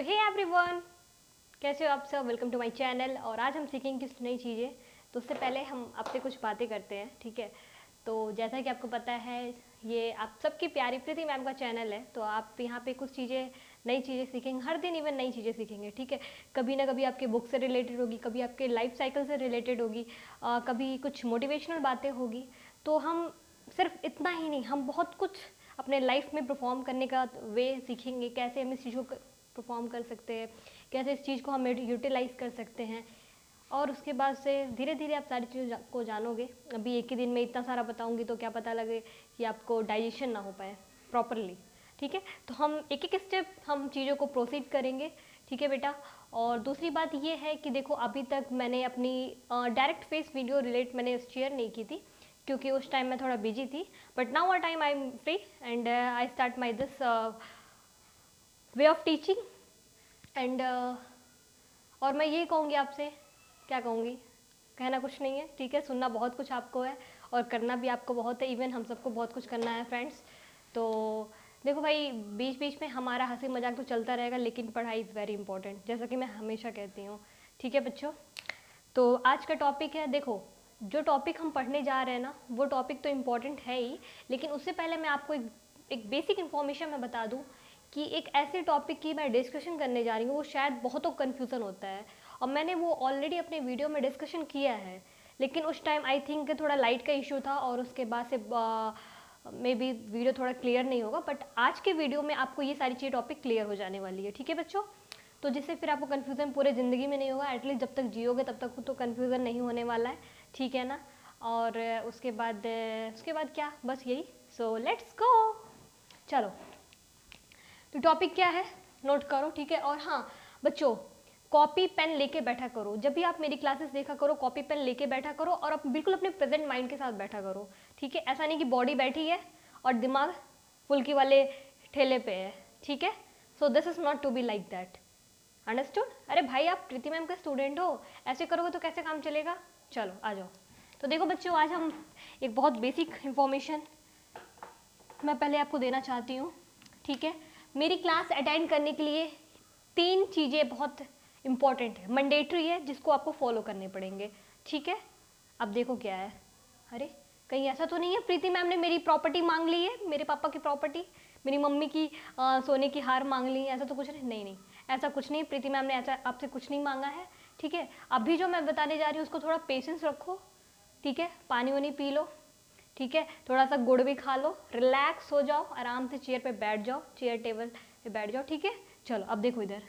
तो hey everyone, कैसे हो आप सब। Welcome to my channel. और आज हम सीखेंगे कुछ नई चीज़ें। तो उससे पहले हम आपसे कुछ बातें करते हैं, ठीक है। तो जैसा कि आपको पता है, ये आप सबकी प्यारी प्रीति मैम का चैनल है। तो आप यहाँ पे कुछ चीज़ें, नई चीज़ें सीखेंगे हर दिन, इवन नई चीज़ें सीखेंगे, ठीक है। कभी ना कभी आपके बुक से रिलेटेड होगी, कभी आपके लाइफ साइकिल से रिलेटेड होगी, कभी कुछ मोटिवेशनल बातें होगी। तो हम सिर्फ इतना ही नहीं, हम बहुत कुछ अपने लाइफ में परफॉर्म करने का वे सीखेंगे, कैसे हम इस चीज़ों को परफॉर्म कर सकते हैं, कैसे इस चीज़ को हम यूटिलाइज़ कर सकते हैं। और उसके बाद से धीरे धीरे आप सारी चीज़ों को जानोगे। अभी एक ही दिन में इतना सारा बताऊंगी तो क्या पता लगे कि आपको डाइजेशन ना हो पाए प्रॉपरली, ठीक है। तो हम एक एक स्टेप हम चीज़ों को प्रोसीड करेंगे, ठीक है बेटा। और दूसरी बात ये है कि देखो, अभी तक मैंने अपनी डायरेक्ट फेस वीडियो रिलेट मैंने शेयर नहीं की थी, क्योंकि उस टाइम मैं थोड़ा बिजी थी। But now a time I am free and I start my this way of teaching and और मैं ये कहूँगी आपसे, क्या कहूँगी, कहना कुछ नहीं है, ठीक है। सुनना बहुत कुछ आपको है और करना भी आपको बहुत है। इवन हम सबको बहुत कुछ करना है फ्रेंड्स। तो देखो भाई, बीच बीच में हमारा हंसी मजाक तो चलता रहेगा, लेकिन पढ़ाई इज़ वेरी इंपॉर्टेंट, जैसा कि मैं हमेशा कहती हूँ, ठीक है बच्चों। तो आज का टॉपिक है, देखो जो टॉपिक हम पढ़ने जा रहे हैं ना, वो टॉपिक तो इम्पॉर्टेंट है ही, लेकिन उससे पहले मैं आपको एक बेसिक इन्फॉर्मेशन मैं बता दूं कि एक ऐसे टॉपिक की मैं डिस्कशन करने जा रही हूँ, वो शायद बहुतों कन्फ्यूज़न होता है। और मैंने वो ऑलरेडी अपने वीडियो में डिस्कशन किया है, लेकिन उस टाइम आई थिंक थोड़ा लाइट का इशू था और उसके बाद से मे बी वीडियो थोड़ा क्लियर नहीं होगा। बट आज के वीडियो में आपको ये सारी चीज़ें टॉपिक क्लियर हो जाने वाली है, ठीक है बच्चों। तो जिससे फिर आपको कन्फ्यूज़न पूरे ज़िंदगी में नहीं होगा, एटलीस्ट जब तक जियोगे तब तक तो कन्फ्यूज़न नहीं होने वाला है, ठीक है ना। और उसके बाद क्या, बस यही। सो लेट्स गो, चलो। तो टॉपिक क्या है, नोट करो, ठीक है। और हाँ बच्चों, कॉपी पेन लेके बैठा करो। जब भी आप मेरी क्लासेस देखा करो, कॉपी पेन लेके बैठा करो और आप बिल्कुल अपने प्रेजेंट माइंड के साथ बैठा करो, ठीक है। ऐसा नहीं कि बॉडी बैठी है और दिमाग फुल्की वाले ठेले पे है, ठीक है। So this is not to be like that, understood. अरे भाई, आप प्रीति मैम का स्टूडेंट हो, ऐसे करोगे तो कैसे काम चलेगा। चलो आ जाओ। तो देखो बच्चों, आज हम एक बहुत बेसिक इंफॉर्मेशन मैं पहले आपको देना चाहती हूँ, ठीक है। मेरी क्लास अटेंड करने के लिए 3 चीज़ें बहुत इंपॉर्टेंट है, मैंडेटरी है, जिसको आपको फॉलो करने पड़ेंगे, ठीक है। अब देखो क्या है, अरे कहीं ऐसा तो नहीं है प्रीति मैम ने मेरी प्रॉपर्टी मांग ली है, मेरे पापा की प्रॉपर्टी, मेरी मम्मी की सोने की हार मांग ली है, ऐसा तो कुछ नहीं। नहीं नहीं, ऐसा कुछ नहीं, प्रीति मैम ने ऐसा आपसे कुछ नहीं मांगा है, ठीक है। अभी जो मैं बताने जा रही हूँ उसको थोड़ा पेशेंस रखो, ठीक है। पानी वानी पी लो, ठीक है। थोड़ा सा गुड़ भी खा लो, रिलैक्स हो जाओ, आराम से चेयर पे बैठ जाओ, चेयर टेबल पे बैठ जाओ, ठीक है। चलो अब देखो इधर,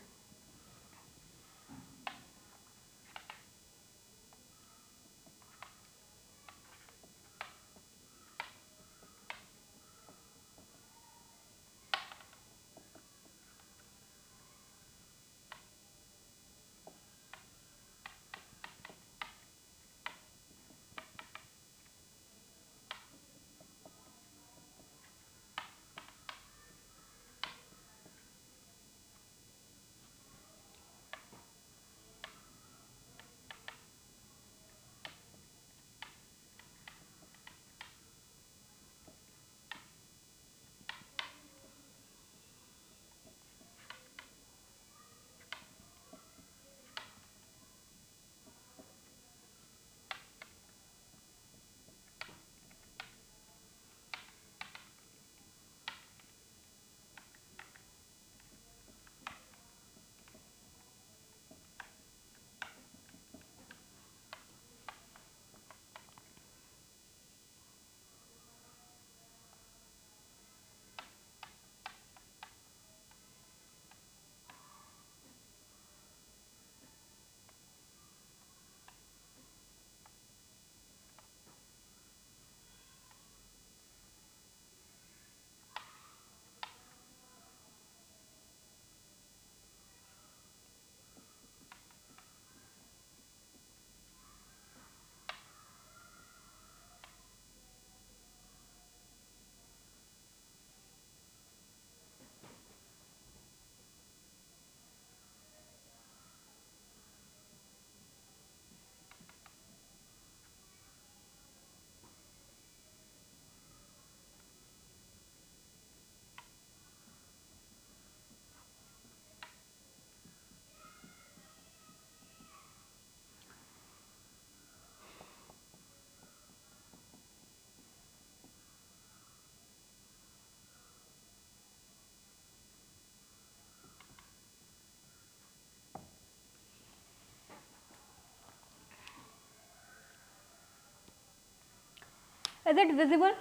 is it visible?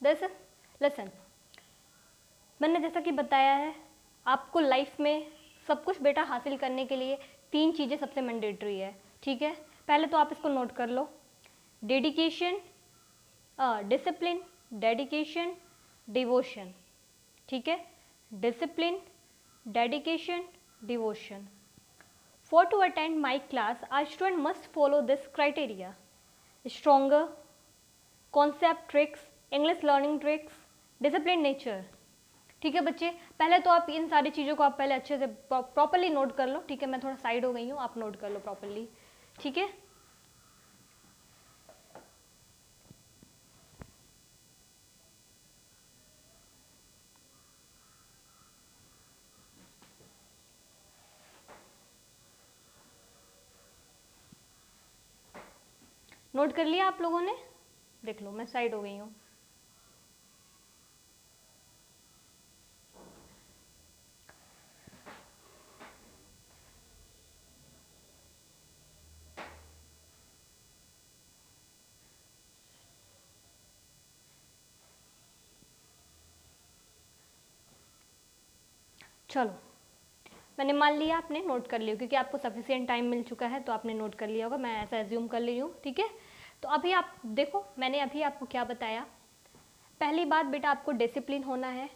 This listen, मैंने जैसा कि बताया है आपको लाइफ में सब कुछ बेटा हासिल करने के लिए 3 चीज़ें सबसे मैंडेटरी है, ठीक है। पहले तो आप इसको नोट कर लो, डेडिकेशन, डिसिप्लिन, डेडिकेशन, डिवोशन, ठीक है। Discipline, dedication, devotion. For to attend my class, a student must follow this criteria: stronger, concept tricks, English learning tricks, disciplined nature। ठीक है बच्चे, पहले तो आप इन सारी चीज़ों को आप पहले अच्छे से प्रॉपरली नोट कर लो, ठीक है। मैं थोड़ा साइड हो गई हूँ, आप नोट कर लो प्रॉपरली, ठीक है। नोट कर लिया आप लोगों ने? देख लो मैं साइड हो गई हूँ। चलो, मैंने मान लिया आपने नोट कर लिया, क्योंकि आपको सफिशिएंट टाइम मिल चुका है तो आपने नोट कर लिया होगा, मैं ऐसा एज्यूम कर रही हूँ, ठीक है। तो अभी आप देखो, मैंने अभी आपको क्या बताया। पहली बात बेटा, आपको डिसिप्लिन होना है।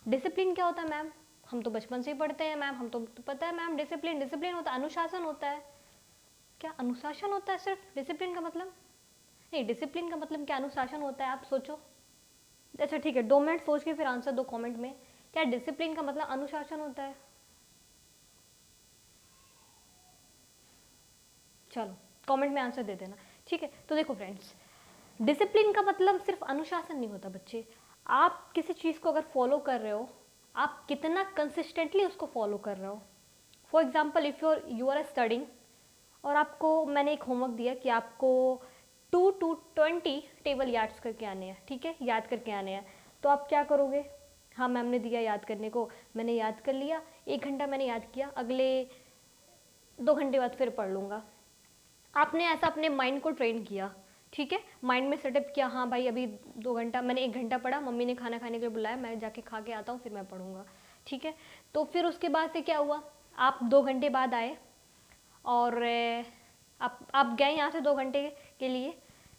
डिसिप्लिन क्या होता है मैम? हम तो बचपन से ही पढ़ते हैं मैम, हम तो पता है मैम। डिसिप्लिन, डिसिप्लिन होता है अनुशासन होता है। क्या अनुशासन होता है सिर्फ? डिसिप्लिन का मतलब नहीं, डिसिप्लिन का मतलब क्या अनुशासन होता है? आप सोचो। अच्छा ठीक है, 2 मिनट सोच के फिर आंसर दो कमेंट में। क्या डिसिप्लिन का मतलब अनुशासन होता है? चलो कमेंट में आंसर दे देना, ठीक है। तो देखो फ्रेंड्स, डिसिप्लिन का मतलब सिर्फ अनुशासन नहीं होता बच्चे। आप किसी चीज़ को अगर फॉलो कर रहे हो, आप कितना कंसिस्टेंटली उसको फॉलो कर रहे हो। For example, if you are studying और आपको मैंने एक होमवर्क दिया कि आपको 2 to 20 टेबल याद करके आने हैं, ठीक है, याद करके आने हैं। तो आप क्या करोगे? हाँ मैम ने दिया याद करने को, मैंने याद कर लिया, 1 घंटा मैंने याद किया, अगले 2 घंटे बाद फिर पढ़ लूँगा। आपने ऐसा अपने माइंड को ट्रेन किया, ठीक है, माइंड में सेटअप किया, हाँ भाई अभी 2 घंटा, मैंने 1 घंटा पढ़ा, मम्मी ने खाना खाने के लिए बुलाया, मैं जाके खा के आता हूँ, फिर मैं पढ़ूंगा, ठीक है। तो फिर उसके बाद से क्या हुआ? आप 2 घंटे बाद आए और आप गए यहाँ से 2 घंटे के लिए,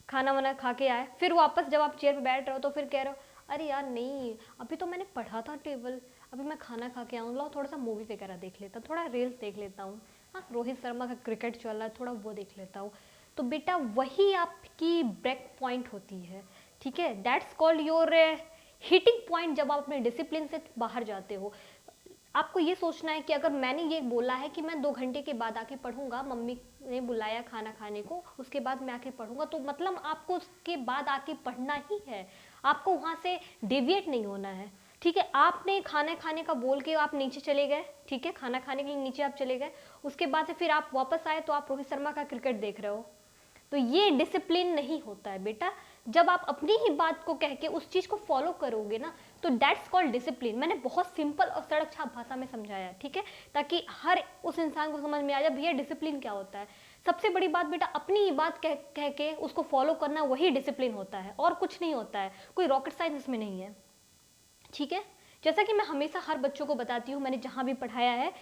खाना वाना खा के आए, फिर वापस जब आप चेयर पे बैठ रहे हो तो फिर कह रहे हो अरे यार नहीं, अभी तो मैंने पढ़ा था टेबल, अभी मैं खाना खा के आऊँ, लो थोड़ा सा मूवी वगैरह देख लेता हूँ, थोड़ा रील्स देख लेता हूँ, हाँ रोहित शर्मा का क्रिकेट चल रहा है, थोड़ा वो देख लेता हूँ। तो बेटा वही आपकी ब्रेक पॉइंट होती है, ठीक है। That's called your hitting point, जब आप अपने डिसिप्लिन से बाहर जाते हो। आपको ये सोचना है कि अगर मैंने ये बोला है कि मैं 2 घंटे के बाद आके पढ़ूंगा, मम्मी ने बुलाया खाना खाने को, उसके बाद मैं आके पढ़ूंगा, तो मतलब आपको उसके बाद आके पढ़ना ही है, आपको वहाँ से डेविएट नहीं होना है, ठीक है। आपने खाना खाने का बोल के आप नीचे चले गए, ठीक है, खाना खाने के लिए नीचे आप चले गए, उसके बाद से फिर आप वापस आए तो आप रोहित शर्मा का क्रिकेट देख रहे हो, तो ये डिसिप्लिन नहीं होता है बेटा। जब आप अपनी ही बात को कह के उस चीज़ को फॉलो करोगे ना, तो दैट्स कॉल्ड डिसिप्लिन। मैंने बहुत सिंपल और सड़क छाप भाषा में समझाया है, ठीक है, ताकि हर उस इंसान को समझ में आ जाए भैया डिसिप्लिन क्या होता है। सबसे बड़ी बात बेटा, अपनी ही बात कह के उसको फॉलो करना, वही डिसिप्लिन होता है, और कुछ नहीं होता है, कोई रॉकेट साइंस इसमें नहीं है, ठीक है। जैसा कि मैं हमेशा हर बच्चों को बताती हूँ, मैंने जहाँ भी पढ़ाया है,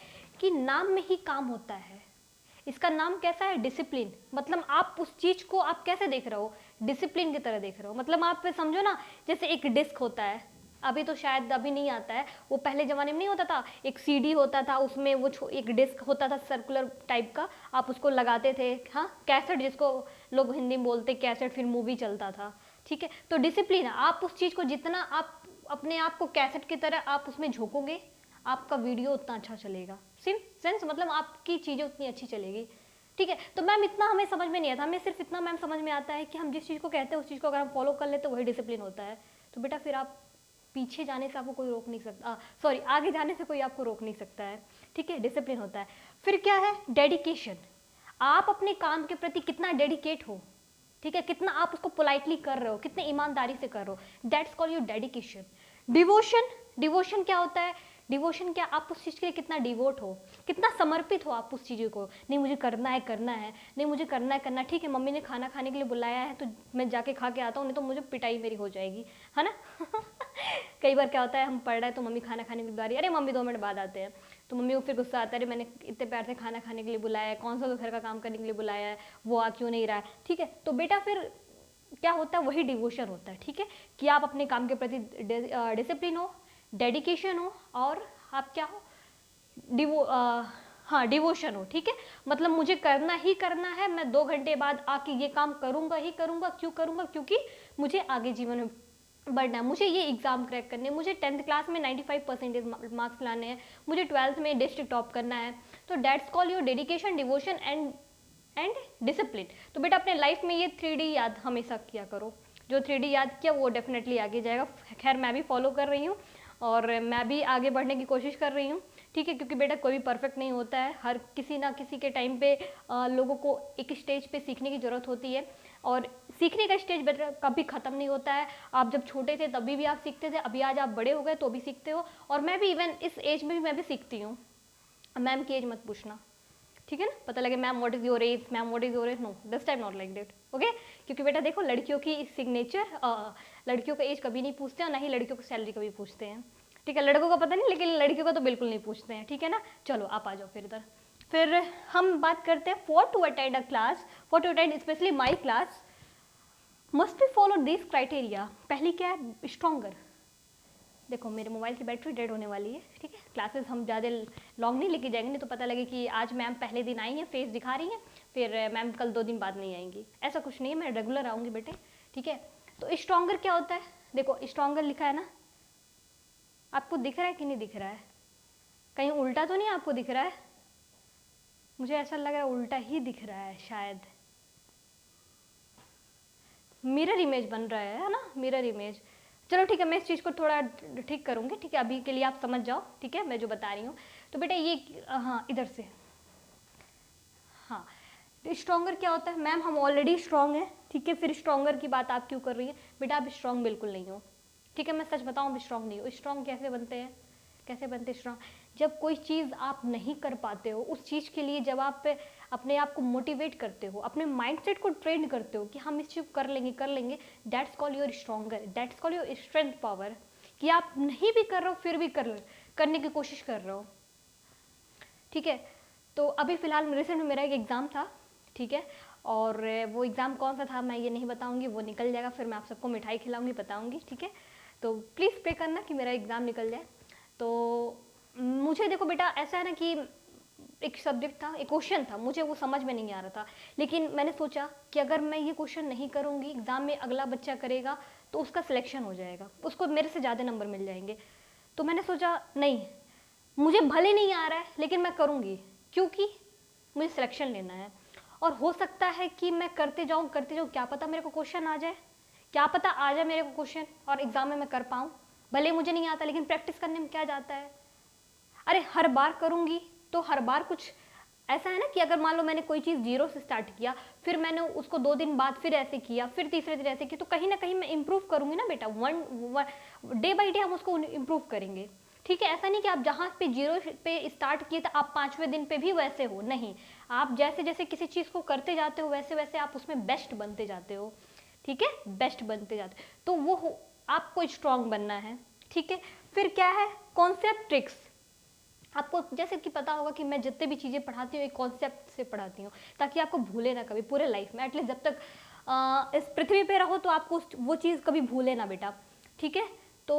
कि नाम में ही काम होता है। इसका नाम कैसा है? डिसिप्लिन। मतलब आप उस चीज़ को आप कैसे देख रहे हो? डिसिप्लिन की तरह देख रहे हो। मतलब आप समझो ना, जैसे एक डिस्क होता है, अभी तो शायद अभी नहीं आता है, वो पहले ज़माने में नहीं होता था, एक सीडी होता था, उसमें वो एक डिस्क होता था सर्कुलर टाइप का, आप उसको लगाते थे, हाँ कैसेट, जिसको लोग हिंदी में बोलते कैसेट, फिर मूवी चलता था, ठीक है। तो डिसिप्लिन, आप उस चीज़ को जितना आप अपने आप को कैसेट की तरह आप उसमें झोंकोगे, आपका वीडियो उतना अच्छा चलेगा। सेंस मतलब आपकी चीज़ें उतनी अच्छी चलेगी, ठीक है। तो मैम इतना हमें समझ में नहीं आता, हमें सिर्फ इतना मैम समझ में आता है कि हम जिस चीज़ को कहते हैं उस चीज़ को अगर हम फॉलो कर लेते तो वही डिसिप्लिन होता है। तो बेटा फिर आप पीछे जाने से आपको कोई रोक नहीं सकता, सॉरी आगे जाने से कोई आपको रोक नहीं सकता है, ठीक है, डिसिप्लिन होता है। फिर क्या है? डेडिकेशन। आप अपने काम के प्रति कितना डेडिकेट हो, ठीक है, कितना आप उसको पोलाइटली कर रहे हो, कितने ईमानदारी से कर रहे हो, that's called your dedication. Devotion. Devotion क्या होता है? डिवोशन क्या, आप उस चीज़ के लिए कितना डिवोट हो, कितना समर्पित हो आप उस चीज़ को। नहीं मुझे करना है, करना है, नहीं मुझे करना है, करना है, ठीक है मम्मी ने खाना खाने के लिए बुलाया है तो मैं जाके खा के आता हूँ, नहीं तो मुझे पिटाई मेरी हो जाएगी, है ना। कई बार क्या होता है, हम पढ़ रहे हैं तो मम्मी खाना खाने के लिए बुला रही है, अरे मम्मी 2 मिनट बाद आते हैं, तो मम्मी को फिर गुस्सा आता है, अरे मैंने इतने प्यार से खाना खाने के लिए बुलाया है, कौन सा तो घर का काम करने के लिए बुलाया है, वो आ क्यों नहीं रहा है, ठीक है। तो बेटा फिर क्या होता है, वही डिवोशन होता है, ठीक है, कि आप अपने काम के प्रति डिसिप्लिन हो, डेडिकेशन हो, और आप क्या हो, हाँ डिवोशन हो, ठीक है। मतलब मुझे करना ही करना है, मैं 2 घंटे बाद आके ये काम करूँगा ही करूँगा, क्यों करूँगा, क्योंकि मुझे आगे जीवन में बढ़ना है, मुझे ये एग्ज़ाम क्रैक करने हैं, मुझे 10th क्लास में 95% मार्क्स लाने हैं, मुझे 12th में डिस्ट्रिक्ट टॉप करना है। तो that's call your dedication, devotion and discipline. तो बेटा अपने लाइफ में ये 3D याद हमेशा किया करो, जो 3D याद किया वो डेफिनेटली आगे जाएगा। खैर मैं भी फॉलो कर रही हूँ और मैं भी आगे बढ़ने की कोशिश कर रही हूँ, ठीक है, क्योंकि बेटा कोई भी परफेक्ट नहीं होता है, हर किसी ना किसी के टाइम पे लोगों को एक स्टेज पे सीखने की ज़रूरत होती है, और सीखने का स्टेज बेटा कभी ख़त्म नहीं होता है। आप जब छोटे थे तभी भी आप सीखते थे, अभी आज आप बड़े हो गए तो भी सीखते हो, और मैं भी इवन इस एज में भी मैं भी सीखती हूँ। मैम की एज मत पूछना, ठीक है ना, पता लगे ma'am what is your age, ma'am what is your age, no this time not like that, okay. क्योंकि बेटा देखो लड़कियों की सिग्नेचर, लड़कियों का एज कभी नहीं पूछते और ना ही लड़कियों को सैलरी कभी पूछते हैं, ठीक है। लड़कों का पता नहीं, लेकिन लड़कियों का तो बिल्कुल नहीं पूछते हैं, ठीक है ना। चलो आप आ जाओ फिर इधर। फिर हम बात करते हैं for to attend a class, for to attend specially my class must be follow this criteria. पहली क्या है, स्ट्रॉन्गर। देखो मेरे मोबाइल की बैटरी डेड होने वाली है, ठीक है, क्लासेस हम ज़्यादा लॉन्ग नहीं लेके जाएंगे, नहीं तो पता लगे कि आज मैम पहले दिन आई हैं, फेस दिखा रही हैं, फिर मैम कल 2 दिन बाद नहीं आएंगी, ऐसा कुछ नहीं है, मैं रेगुलर आऊँगी बेटे, ठीक है। तो स्ट्रॉन्गर क्या होता है, देखो स्ट्रॉन्गर लिखा है ना, आपको दिख रहा है कि नहीं दिख रहा है, कहीं उल्टा तो नहीं आपको दिख रहा है, मुझे ऐसा लग रहा है उल्टा ही दिख रहा है शायद, मिरर इमेज बन रहा है ना, मिरर इमेज। चलो ठीक है, मैं इस चीज़ को थोड़ा ठीक करूँगी, ठीक है, अभी के लिए आप समझ जाओ, ठीक है, मैं जो बता रही हूँ। तो बेटा ये हाँ इधर से, हाँ स्ट्रॉन्गर क्या होता है, मैम हम ऑलरेडी स्ट्रॉन्ग हैं, ठीक है, फिर स्ट्रॉन्गर की बात आप क्यों कर रही है, बेटा आप स्ट्रॉन्ग बिल्कुल नहीं हो, ठीक है, मैं सच बताऊँ स्ट्रॉन्ग नहीं हो। स्ट्रॉन्ग कैसे बनते हैं, कैसे बनते स्ट्रॉन्ग, जब कोई चीज़ आप नहीं कर पाते हो, उस चीज़ के लिए जब आप अपने आप को मोटिवेट करते हो, अपने माइंडसेट को ट्रेन करते हो कि हम इस चीज़ कर लेंगे कर लेंगे, that's call your stronger, that's call your strength power, कि आप नहीं भी कर रहे हो फिर भी करने की कोशिश कर रहे हो, ठीक है। तो अभी फ़िलहाल रिसेंट में मेरा एक एग्ज़ाम था, ठीक है, और वो एग्ज़ाम कौन सा था मैं ये नहीं बताऊँगी, वो निकल जाएगा, फिर मैं आप सबको मिठाई खिलाऊँगी, बताऊँगी, ठीक है। तो प्लीज़ प्रे करना कि मेरा एग्ज़ाम निकल जाए। तो मुझे देखो बेटा ऐसा है ना कि एक सब्जेक्ट था, एक क्वेश्चन था, मुझे वो समझ में नहीं आ रहा था, लेकिन मैंने सोचा कि अगर मैं ये क्वेश्चन नहीं करूँगी, एग्ज़ाम में अगला बच्चा करेगा तो उसका सिलेक्शन हो जाएगा, उसको मेरे से ज़्यादा नंबर मिल जाएंगे। तो मैंने सोचा नहीं, मुझे भले नहीं आ रहा है लेकिन मैं करूँगी, क्योंकि मुझे सिलेक्शन लेना है, और हो सकता है कि मैं करते जाऊँ, क्या पता मेरे को क्वेश्चन आ जाए, क्या पता आ जाए मेरे को क्वेश्चन और एग्ज़ाम में मैं कर पाऊँ, भले मुझे नहीं आता, लेकिन प्रैक्टिस करने में क्या जाता है। अरे हर बार करूँगी तो हर बार कुछ ऐसा है ना कि अगर मान लो मैंने कोई चीज़ 0 से स्टार्ट किया, फिर मैंने उसको 2 दिन बाद फिर ऐसे किया, फिर तीसरे दिन ऐसे किया, तो कहीं ना कहीं मैं इम्प्रूव करूँगी ना बेटा, डे बाई डे हम उसको इम्प्रूव करेंगे, ठीक है। ऐसा नहीं कि आप जहाँ पे 0 पे स्टार्ट किए तो आप 5वें दिन पे भी वैसे हो, नहीं, आप जैसे जैसे किसी चीज़ को करते जाते हो वैसे वैसे आप उसमें बेस्ट बनते जाते हो, ठीक है, बेस्ट बनते जाते, तो वो आपको स्ट्रॉन्ग बनना है, ठीक है। फिर क्या है, कॉन्सेप्ट ट्रिक्स। आपको जैसे कि पता होगा कि मैं जितने भी चीज़ें पढ़ाती हूँ एक कॉन्सेप्ट से पढ़ाती हूँ, ताकि आपको भूले ना कभी पूरे लाइफ में, एटलीस्ट जब तक इस पृथ्वी पे रहो तो आपको वो चीज़ कभी भूले ना बेटा, ठीक है। तो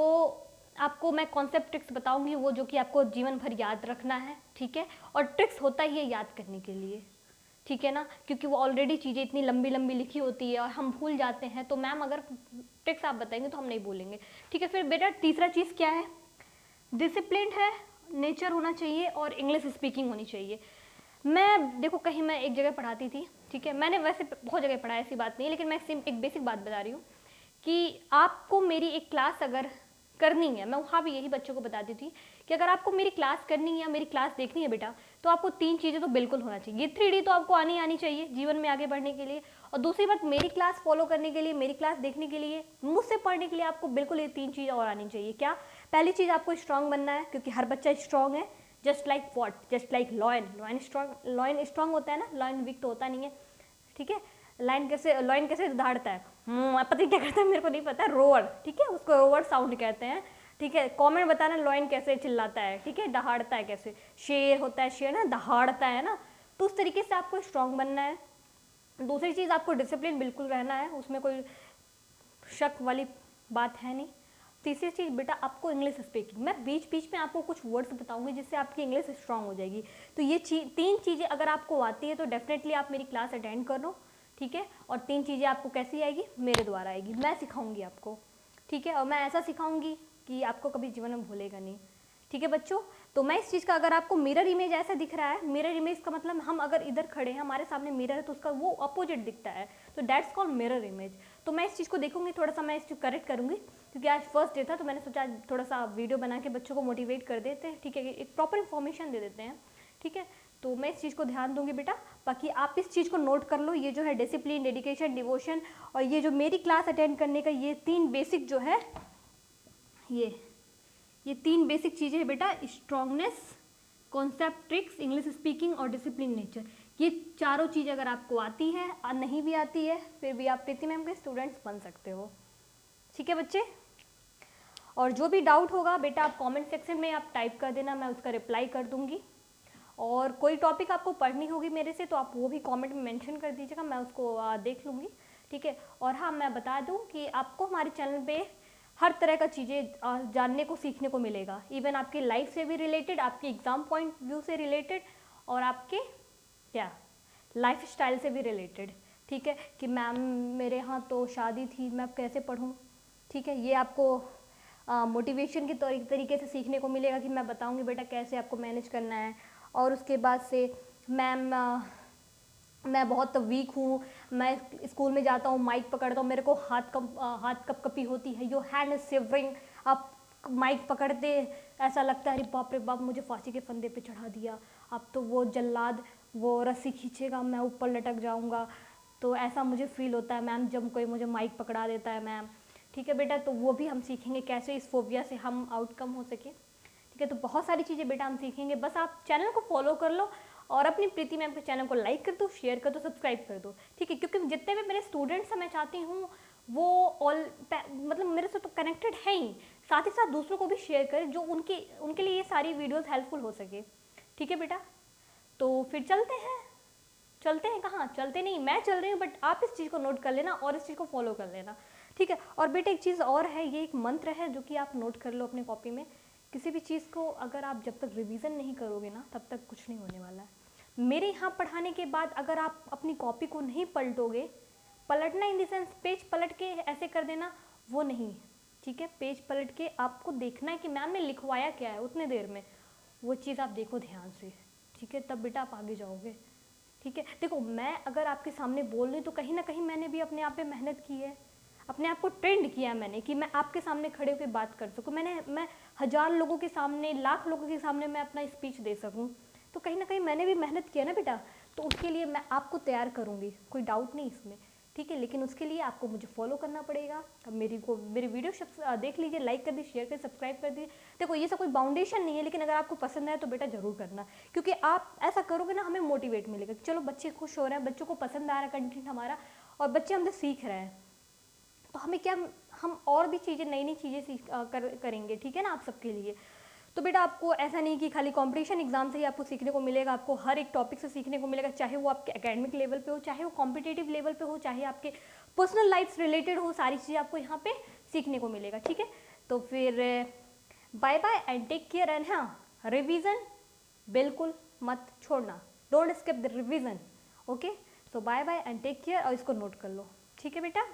आपको मैं कॉन्सेप्ट ट्रिक्स बताऊँगी, वो जो कि आपको जीवन भर याद रखना है, ठीक है, और ट्रिक्स होता ही है याद करने के लिए, ठीक है ना, क्योंकि वो ऑलरेडी चीज़ें इतनी लंबी लंबी लिखी होती है और हम भूल जाते हैं, तो मैम अगर ट्रिक्स आप बताएंगे तो हम नहीं भूलेंगे, ठीक है। फिर बेटा तीसरा चीज़ क्या है, डिसिप्लिन है, नेचर होना चाहिए और इंग्लिश स्पीकिंग होनी चाहिए। मैं देखो कहीं मैं एक जगह पढ़ाती थी, ठीक है, मैंने वैसे बहुत जगह पढ़ा, ऐसी बात नहीं है, लेकिन मैं एक बेसिक बात बता रही हूँ कि आपको मेरी एक क्लास अगर करनी है, मैं वहाँ भी यही बच्चों को बताती थी कि अगर आपको मेरी क्लास करनी है या मेरी क्लास देखनी है बेटा, तो आपको 3 चीज़ें तो बिल्कुल होना चाहिए, ये 3D तो आपको आनी चाहिए जीवन में आगे बढ़ने के लिए, और दूसरी बात मेरी क्लास फॉलो करने के लिए, मेरी क्लास देखने के लिए, मुझसे पढ़ने के लिए आपको बिल्कुल ये 3 चीज़ें और आनी चाहिए। क्या, पहली चीज़ आपको स्ट्रांग बनना है, क्योंकि हर बच्चा स्ट्रांग है। Just like what, just like lion strong होता है ना, लॉयन वीक तो होता नहीं है, ठीक है। लॉयन कैसे दहाड़ता है, पता नहीं क्या करता है, मेरे को नहीं पता, रोअर, ठीक है, उसको रोअर साउंड कहते हैं, ठीक है। कमेंट बताना लॉयन कैसे चिल्लाता है, ठीक है, दहाड़ता है कैसे। शेर होता है, शेर ना दहाड़ता है ना, तो उस तरीके से आपको स्ट्रांग बनना है। दूसरी चीज़, आपको डिसिप्लिन बिल्कुल रहना है, उसमें कोई शक वाली बात है नहीं। तीसरी चीज़ बेटा, आपको इंग्लिश स्पीकिंग, मैं बीच बीच में आपको कुछ वर्ड्स बताऊंगी जिससे आपकी इंग्लिश स्ट्रांग हो जाएगी। तो ये 3 चीज़ें अगर आपको आती है तो डेफिनेटली आप मेरी क्लास अटेंड कर लो, ठीक है। और 3 चीज़ें आपको कैसी आएगी, मेरे द्वारा आएगी, मैं सिखाऊंगी आपको, ठीक है। और मैं ऐसा सिखाऊंगी कि आपको कभी जीवन में भूलेगा नहीं, ठीक है बच्चों। तो मैं इस चीज़ का, अगर आपको मिरर इमेज ऐसा दिख रहा है, मिरर इमेज का मतलब हम अगर इधर खड़े हैं, हमारे सामने मिरर है तो उसका वो अपोजिट दिखता है, तो दैट्स कॉल्ड मिरर इमेज। तो मैं इस चीज़ को देखूंगी, थोड़ा सा मैं इस चीज़ करेक्ट करूंगी, क्योंकि आज फर्स्ट डे था, तो मैंने सोचा थोड़ा सा वीडियो बना के बच्चों को मोटिवेट कर देते हैं, ठीक है, एक प्रॉपर इन्फॉर्मेशन दे देते हैं, ठीक है। तो मैं इस चीज़ को ध्यान दूंगी बेटा। बाकी आप इस चीज़ को नोट कर लो, ये जो है डिसिप्लिन, डेडिकेशन, डिवोशन, और ये जो मेरी क्लास अटेंड करने का ये 3 बेसिक जो है, ये 3 बेसिक चीज़ें हैं बेटा, strongness, concept, tricks, English speaking और डिसिप्लिन नेचर। ये चारों चीज़ अगर आपको आती है, नहीं भी आती है, फिर भी आप प्रीति मैम के स्टूडेंट्स बन सकते हो, ठीक है बच्चे। और जो भी डाउट होगा बेटा, आप कमेंट सेक्शन में आप टाइप कर देना, मैं उसका रिप्लाई कर दूंगी। और कोई टॉपिक आपको पढ़नी होगी मेरे से तो आप वो भी कमेंट में मेंशन कर दीजिएगा, मैं उसको देख लूँगी, ठीक है। और हाँ, मैं बता दूँ कि आपको हमारे चैनल पे हर तरह का चीज़ें जानने को, सीखने को मिलेगा, इवन आपकी लाइफ से भी रिलेटेड, आपके एग्ज़ाम पॉइंट व्यू से रिलेटेड, और आपके क्या लाइफ स्टाइल से भी रिलेटेड, ठीक है। कि मैम मेरे यहाँ तो शादी थी, मैं अब कैसे पढ़ूँ, ठीक है। ये आपको मोटिवेशन के तरीके से सीखने को मिलेगा, कि मैं बताऊँगी बेटा कैसे आपको मैनेज करना है। और उसके बाद से मैम मैं बहुत वीक हूँ, मैं स्कूल में जाता हूँ, माइक पकड़ता हूँ, मेरे को हाथ कपकपी होती है, यो हैंड इज शिवरिंग, आप माइक पकड़ते ऐसा लगता है अरे बाप रे बाप, मुझे फांसी के फंदे पे चढ़ा दिया, अब तो वो जल्लाद वो रस्सी खींचेगा, मैं ऊपर लटक जाऊँगा, तो ऐसा मुझे फील होता है मैम जब कोई मुझे माइक पकड़ा देता है मैम, ठीक है बेटा। तो वो भी हम सीखेंगे कैसे इस फोबिया से हम आउटकम हो सके, ठीक है। तो बहुत सारी चीज़ें बेटा हम सीखेंगे, बस आप चैनल को फॉलो कर लो और अपनी प्रीति मैम के चैनल को लाइक कर दो, शेयर कर दो, सब्सक्राइब कर दो, ठीक है। क्योंकि जितने भी मेरे स्टूडेंट्स हैं, मैं चाहती हूँ वो मतलब मेरे से तो कनेक्टेड है ही, साथ ही साथ दूसरों को भी शेयर करें जो उनके लिए ये सारी वीडियोस हेल्पफुल हो सके, ठीक है बेटा। तो फिर चलते हैं कहाँ चलते नहीं, मैं चल रही हूँ, बट आप इस चीज़ को नोट कर लेना और इस चीज़ को फॉलो कर लेना, ठीक है। और बेटा एक चीज़ और है, ये एक मंत्र है जो कि आप नोट कर लो अपने कॉपी में। किसी भी चीज़ को अगर आप जब तक रिवीजन नहीं करोगे ना, तब तक कुछ नहीं होने वाला है। मेरे यहाँ पढ़ाने के बाद अगर आप अपनी कॉपी को नहीं पलटोगे, पलटना इन द सेंस पेज पलट के ऐसे कर देना, वो नहीं, ठीक है। पेज पलट के आपको देखना है कि मैम ने लिखवाया क्या है उतने देर में, वो चीज़ आप देखो ध्यान से, ठीक है, तब बेटा आप आगे जाओगे, ठीक है। देखो मैं अगर आपके सामने बोल रही हूँ तो कहीं ना कहीं मैंने भी अपने आप पे मेहनत की है, अपने आप को ट्रेंड किया है मैंने, कि मैं आपके सामने खड़े होकर बात कर सकूँ, मैं 1000 लोगों के सामने, लाख लोगों के सामने मैं अपना स्पीच दे सकूँ, तो कहीं ना कहीं मैंने भी मेहनत किया ना बेटा। तो उसके लिए मैं आपको तैयार करूँगी, कोई डाउट नहीं इसमें, ठीक है। लेकिन उसके लिए आपको मुझे फॉलो करना पड़ेगा। अब मेरी वीडियो देख लीजिए, लाइक कर दीजिए, शेयर कर, सब्सक्राइब कर दीजिए। देखो ये सब कोई बाउंडेशन नहीं है, लेकिन अगर आपको पसंद आए तो बेटा ज़रूर करना, क्योंकि आप ऐसा करोगे ना, हमें मोटिवेट मिलेगा कि चलो बच्चे खुश हो रहे हैं, बच्चों को पसंद आ रहा है कंटेंट हमारा, और बच्चे हमसे सीख रहे हैं, तो हमें क्या, हम और भी चीज़ें, नई नई चीज़ें करेंगे, ठीक है ना, आप सबके लिए। तो बेटा आपको ऐसा नहीं कि खाली कंपटीशन एग्जाम से ही आपको सीखने को मिलेगा, आपको हर एक टॉपिक से सीखने को मिलेगा, चाहे वो आपके एकेडमिक लेवल पे हो, चाहे वो कॉम्पिटिटिव लेवल पे हो, चाहे आपके पर्सनल लाइफ से रिलेटेड हो, सारी चीज़ें आपको यहाँ पे सीखने को मिलेगा, ठीक है। तो फिर bye bye and take care, and हाँ, रिविज़न बिल्कुल मत छोड़ना, don't skip the revision, okay. So bye bye and take care, और इसको नोट कर लो, ठीक है बेटा।